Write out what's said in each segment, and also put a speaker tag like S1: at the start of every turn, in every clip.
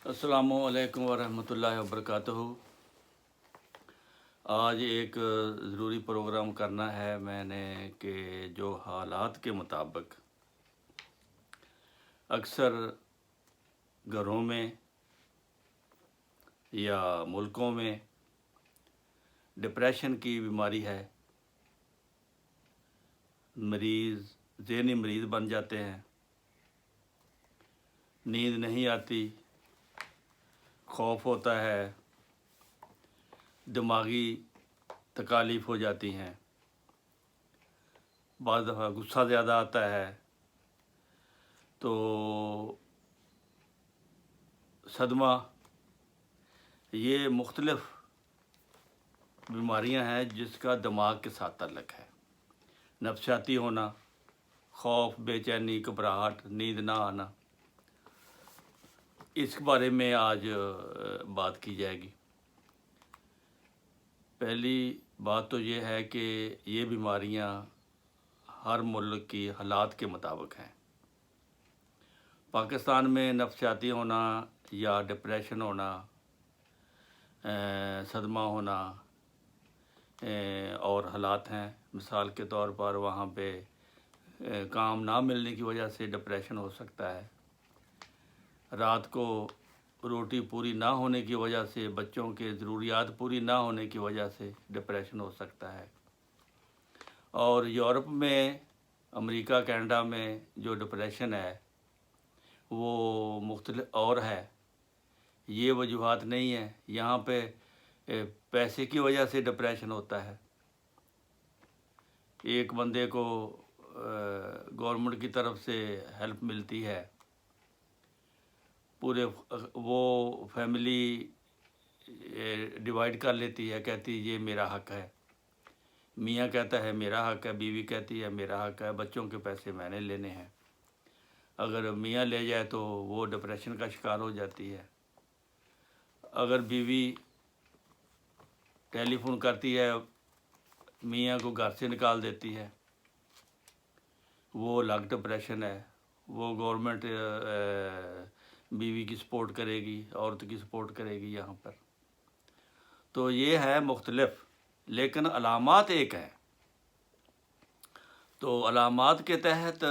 S1: السلام علیکم ورحمۃ اللہ وبرکاتہ۔ آج ایک ضروری پروگرام کرنا ہے میں نے کہ جو حالات کے مطابق اکثر گھروں میں یا ملکوں میں ڈپریشن کی بیماری ہے، مریض ذہنی مریض بن جاتے ہیں، نیند نہیں آتی، خوف ہوتا ہے، دماغی تکالیف ہو جاتی ہیں، بعض دفعہ غصہ زیادہ آتا ہے، تو صدمہ، یہ مختلف بیماریاں ہیں جس کا دماغ کے ساتھ تعلق ہے۔ نفسیاتی ہونا، خوف، بے چینی، گھبراہٹ، نیند نہ آنا، اس کے بارے میں آج بات کی جائے گی۔ پہلی بات تو یہ ہے کہ یہ بیماریاں ہر ملک کی حالات کے مطابق ہیں۔ پاکستان میں نفسیاتی ہونا یا ڈپریشن ہونا، صدمہ ہونا اور حالات ہیں۔ مثال کے طور پر وہاں پہ کام نہ ملنے کی وجہ سے ڈپریشن ہو سکتا ہے، رات کو روٹی پوری نہ ہونے کی وجہ سے، بچوں کے ضروریات پوری نہ ہونے کی وجہ سے ڈپریشن ہو سکتا ہے۔ اور یورپ میں، امریکہ، کینیڈا میں جو ڈپریشن ہے وہ مختلف اور ہے، یہ وجوہات نہیں ہیں۔ یہاں پہ پیسے کی وجہ سے ڈپریشن ہوتا ہے۔ ایک بندے کو گورنمنٹ کی طرف سے ہیلپ ملتی ہے، پورے وہ فیملی ڈیوائیڈ کر لیتی ہے، کہتی یہ میرا حق ہے، میاں کہتا ہے میرا حق ہے، بیوی کہتی ہے میرا حق ہے، بچوں کے پیسے میں نے لینے ہیں۔ اگر میاں لے جائے تو وہ ڈپریشن کا شکار ہو جاتی ہے۔ اگر بیوی ٹیلی فون کرتی ہے، میاں کو گھر سے نکال دیتی ہے، وہ الگ ڈپریشن ہے۔ وہ گورنمنٹ بیوی کی سپورٹ کرے گی، عورت کی سپورٹ کرے گی یہاں پر۔ تو یہ ہے مختلف، لیکن علامات ایک ہیں۔ تو علامات کے تحت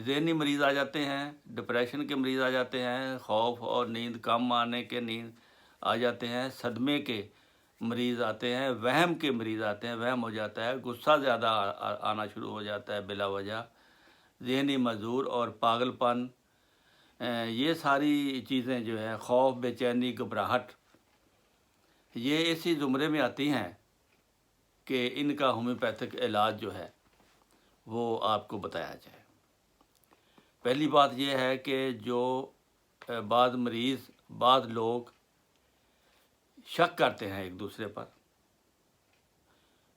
S1: ذہنی مریض آ جاتے ہیں، ڈپریشن کے مریض آ جاتے ہیں، خوف اور نیند کم آنے کے نیند آ جاتے ہیں، صدمے کے مریض آتے ہیں، وہم کے مریض آتے ہیں، وہم ہو جاتا ہے، غصہ زیادہ آنا شروع ہو جاتا ہے بلا وجہ، ذہنی معذور اور پاگل پن، یہ ساری چیزیں جو ہیں، خوف، بے چینی، گھبراہٹ، یہ اسی زمرے میں آتی ہیں کہ ان کا ہومیوپیتھک علاج جو ہے وہ آپ کو بتایا جائے۔ پہلی بات یہ ہے کہ جو بعض لوگ شک کرتے ہیں ایک دوسرے پر،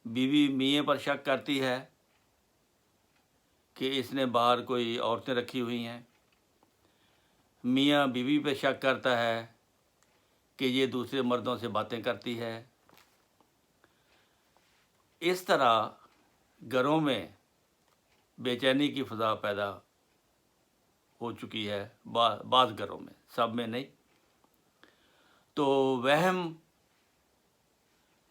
S1: بیوی میاں پر شک کرتی ہے کہ اس نے باہر کوئی عورتیں رکھی ہوئی ہیں، میاں بیوی پہ شک کرتا ہے کہ یہ دوسرے مردوں سے باتیں کرتی ہے۔ اس طرح گھروں میں بے چینی کی فضا پیدا ہو چکی ہے، بعض گھروں میں، سب میں نہیں۔ تو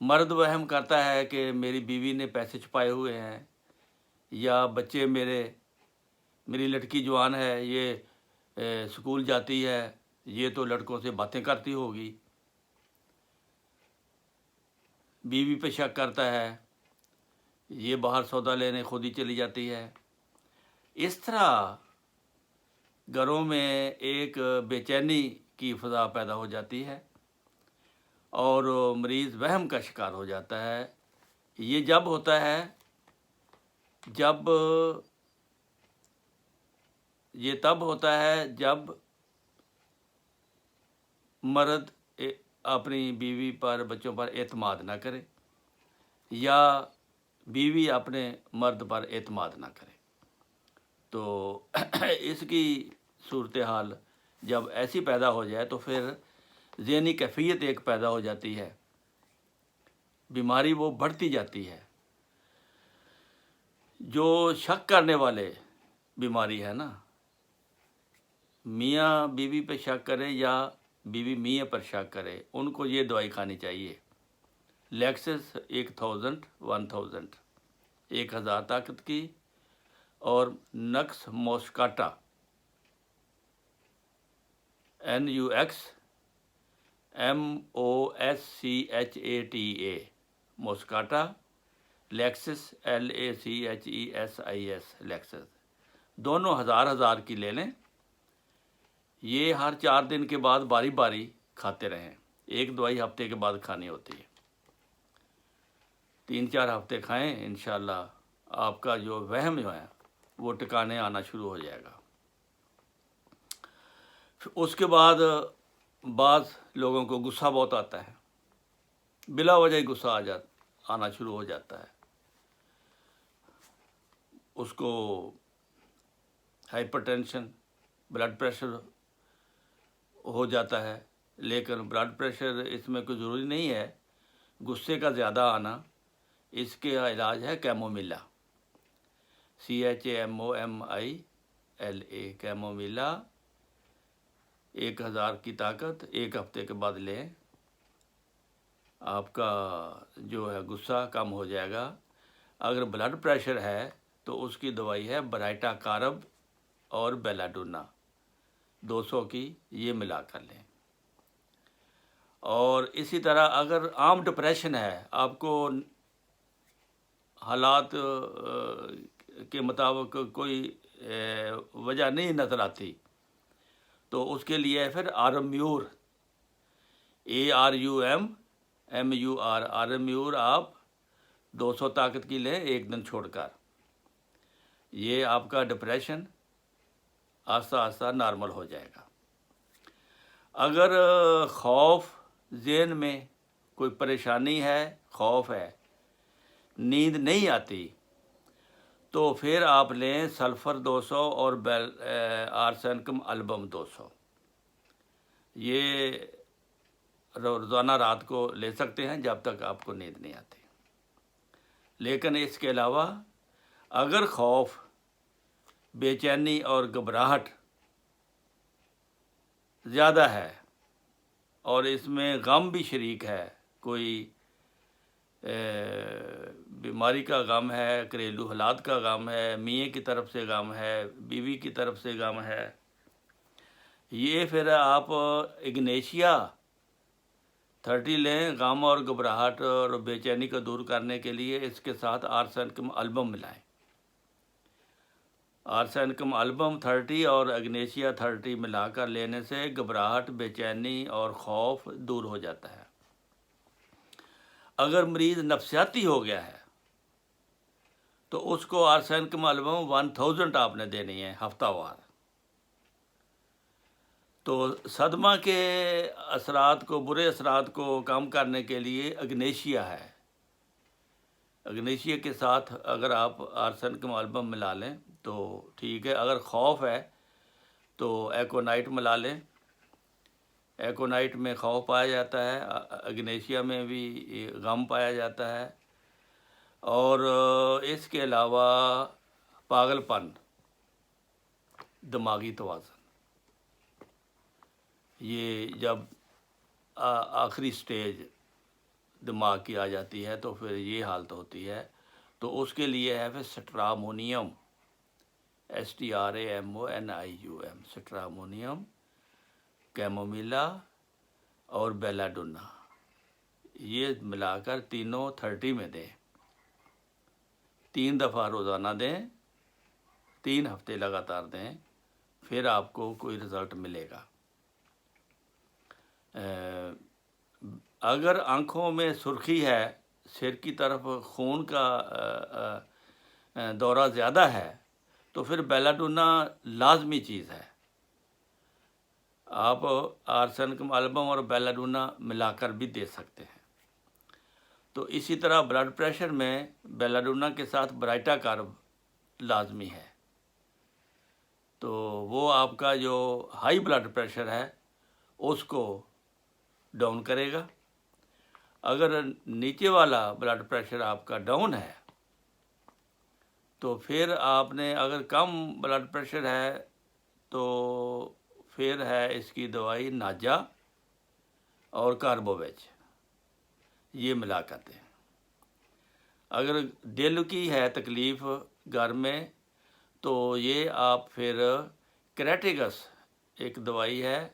S1: مرد وہم کرتا ہے کہ میری بیوی نے پیسے چھپائے ہوئے ہیں، یا بچے میری لڑکی جوان ہے، یہ اسکول جاتی ہے، یہ تو لڑکوں سے باتیں کرتی ہوگی۔ بیوی پہ شک کرتا ہے، یہ باہر سودا لینے خود ہی چلی جاتی ہے۔ اس طرح گھروں میں ایک بے چینی کی فضا پیدا ہو جاتی ہے اور مریض وہم کا شکار ہو جاتا ہے۔ یہ جب ہوتا ہے تب ہوتا ہے جب مرد اپنی بیوی پر، بچوں پر اعتماد نہ کرے، یا بیوی اپنے مرد پر اعتماد نہ کرے۔ تو اس کی صورتحال جب ایسی پیدا ہو جائے تو پھر ذہنی کیفیت ایک پیدا ہو جاتی ہے، بیماری وہ بڑھتی جاتی ہے۔ جو شک کرنے والے بیماری ہے نا، میاں بیوی پہ شک کرے یا بیوی میاں پر شک کرے، ان کو یہ دوائی کھانی چاہیے۔ لیکسس 1000 1000 طاقت کی، اور next موسکاٹا NUXMOSCHATA موسکاٹا، Lexus LACHESIS Lexus, دونوں 1000 کی لے لیں۔ یہ ہر 4 دن کے بعد باری باری کھاتے رہیں، ایک دوائی ہفتے کے بعد کھانی ہوتی ہے۔ 3-4 ہفتے کھائیں، انشاءاللہ آپ کا جو وہم جو ہے وہ ٹکانے آنا شروع ہو جائے گا۔ اس کے بعد بعض لوگوں کو غصہ بہت آتا ہے، بلا وجہ ہی غصہ آنا شروع ہو جاتا ہے، اس کو ہائپر ٹینشن، بلڈ پریشر ہو جاتا ہے۔ لیکن بلڈ پریشر اس میں کوئی ضروری نہیں ہے، غصے کا زیادہ آنا، اس کے علاج ہے کیمومیلا، CHAMOMILA، کیمومیلا 1000 کی طاقت 1 ہفتے کے بعد لیں، آپ کا جو ہے غصہ کم ہو جائے گا۔ اگر بلڈ پریشر ہے تو اس کی دوائی ہے برائٹا کارب اور بیلاڈونا 200 کی، یہ ملا کر لیں۔ اور اسی طرح اگر عام ڈپریشن ہے، آپ کو حالات کے مطابق کوئی وجہ نہیں نظر آتی، تو اس کے لیے پھر آرمیور، ARUMMUR، آرمیور آپ 200 طاقت کی لیں 1 دن چھوڑ کر، یہ آپ کا ڈپریشن آہستہ آہستہ نارمل ہو جائے گا۔ اگر خوف ذہن میں کوئی پریشانی ہے، خوف ہے، نیند نہیں آتی، تو پھر آپ لیں سلفر 200 اور آرسینکم البم 200، یہ روزانہ رات کو لے سکتے ہیں جب تک آپ کو نیند نہیں آتی۔ لیکن اس کے علاوہ اگر خوف، بے چینی اور گھبراہٹ زیادہ ہے، اور اس میں غم بھی شریک ہے، کوئی بیماری کا غم ہے، گھریلو حالات کا غم ہے، میاں کی طرف سے غم ہے، بیوی کی طرف سے غم ہے، یہ پھر آپ اگنیشیا 30 لیں، غم اور گھبراہٹ اور بے چینی کو دور کرنے کے لیے اس کے ساتھ آرسینکم البم ملائیں۔ آرسینکم البم 30 اور اگنیشیا 30 ملا کر لینے سے گھبراہٹ، بے چینی اور خوف دور ہو جاتا ہے۔ اگر مریض نفسیاتی ہو گیا ہے تو اس کو آرسینکم البم 1000 آپ نے دینی ہے ہفتہ وار۔ تو صدمہ کے اثرات کو، برے اثرات کو کم کرنے کے لیے اگنیشیا ہے، اگنیشیا کے ساتھ اگر آپ آرسینکم البم ملا لیں تو ٹھیک ہے۔ اگر خوف ہے تو ایکونائٹ ملا لیں، ایکونائٹ میں خوف پایا جاتا ہے، اگنیشیا میں بھی غم پایا جاتا ہے۔ اور اس کے علاوہ پاگل پن، دماغی توازن، یہ جب آخری سٹیج دماغ کی آ جاتی ہے تو پھر یہ حالت ہوتی ہے، تو اس کے لیے ہے پھر سٹرامونیم، STRAMONIUM، سٹرامونیم، کیمومیلا اور بیلاڈونا، یہ ملا کر تینوں 30 میں دیں، 3 دفعہ روزانہ دیں، 3 ہفتے لگاتار دیں، پھر آپ کو کوئی رزلٹ ملے گا۔ اگر آنکھوں میں سرخی ہے، سر کی طرف خون کا دورہ زیادہ ہے، تو پھر بیلاڈونا لازمی چیز ہے، آپ آرسینکم البم اور بیلاڈونا ملا کر بھی دے سکتے ہیں۔ تو اسی طرح بلڈ پریشر میں بیلاڈونا کے ساتھ برائٹا کارب لازمی ہے، تو وہ آپ کا جو ہائی بلڈ پریشر ہے اس کو ڈاؤن کرے گا۔ اگر نیچے والا بلڈ پریشر آپ کا ڈاؤن ہے تو پھر آپ نے، اگر کم بلڈ پریشر ہے تو پھر ہے اس کی دوائی ناجا اور کاربوویج، یہ ملا کرتے ہیں۔ اگر دل کی ہے تکلیف گھر میں تو یہ آپ پھر کریٹیگس ایک دوائی ہے،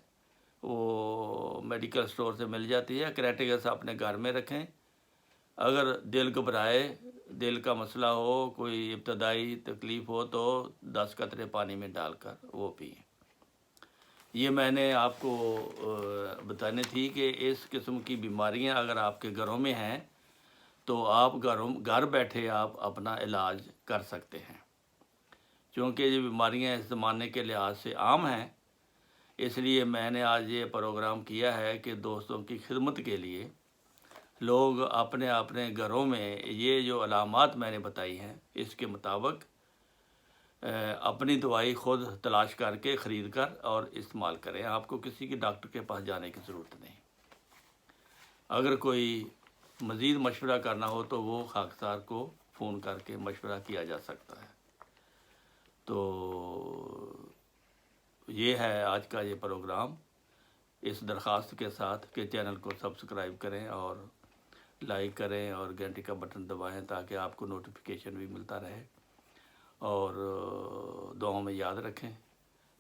S1: وہ میڈیکل سٹور سے مل جاتی ہے، کریٹیگس اپنے گھر میں رکھیں۔ اگر دل گھبرائے، دل کا مسئلہ ہو، کوئی ابتدائی تکلیف ہو تو 10 قطرے پانی میں ڈال کر وہ پئیں۔ یہ میں نے آپ کو بتانی تھی کہ اس قسم کی بیماریاں اگر آپ کے گھروں میں ہیں تو آپ گھر بیٹھے آپ اپنا علاج کر سکتے ہیں، چونکہ یہ بیماریاں اس زمانے کے لحاظ سے عام ہیں۔ اس لیے میں نے آج یہ پروگرام کیا ہے کہ دوستوں کی خدمت کے لیے لوگ اپنے اپنے گھروں میں یہ جو علامات میں نے بتائی ہیں اس کے مطابق اپنی دوائی خود تلاش کر کے خرید کر اور استعمال کریں۔ آپ کو کسی کی ڈاکٹر کے پاس جانے کی ضرورت نہیں۔ اگر کوئی مزید مشورہ کرنا ہو تو وہ خاکسار کو فون کر کے مشورہ کیا جا سکتا ہے۔ تو یہ ہے آج کا یہ پروگرام، اس درخواست کے ساتھ کہ چینل کو سبسکرائب کریں اور لائک کریں اور گھنٹی کا بٹن دبائیں تاکہ آپ کو نوٹیفیکیشن بھی ملتا رہے، اور دعاؤں میں یاد رکھیں۔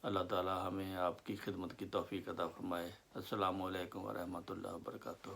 S1: اللہ تعالی ہمیں آپ کی خدمت کی توفیق عطا فرمائے۔ السلام علیکم ورحمۃ اللہ وبرکاتہ۔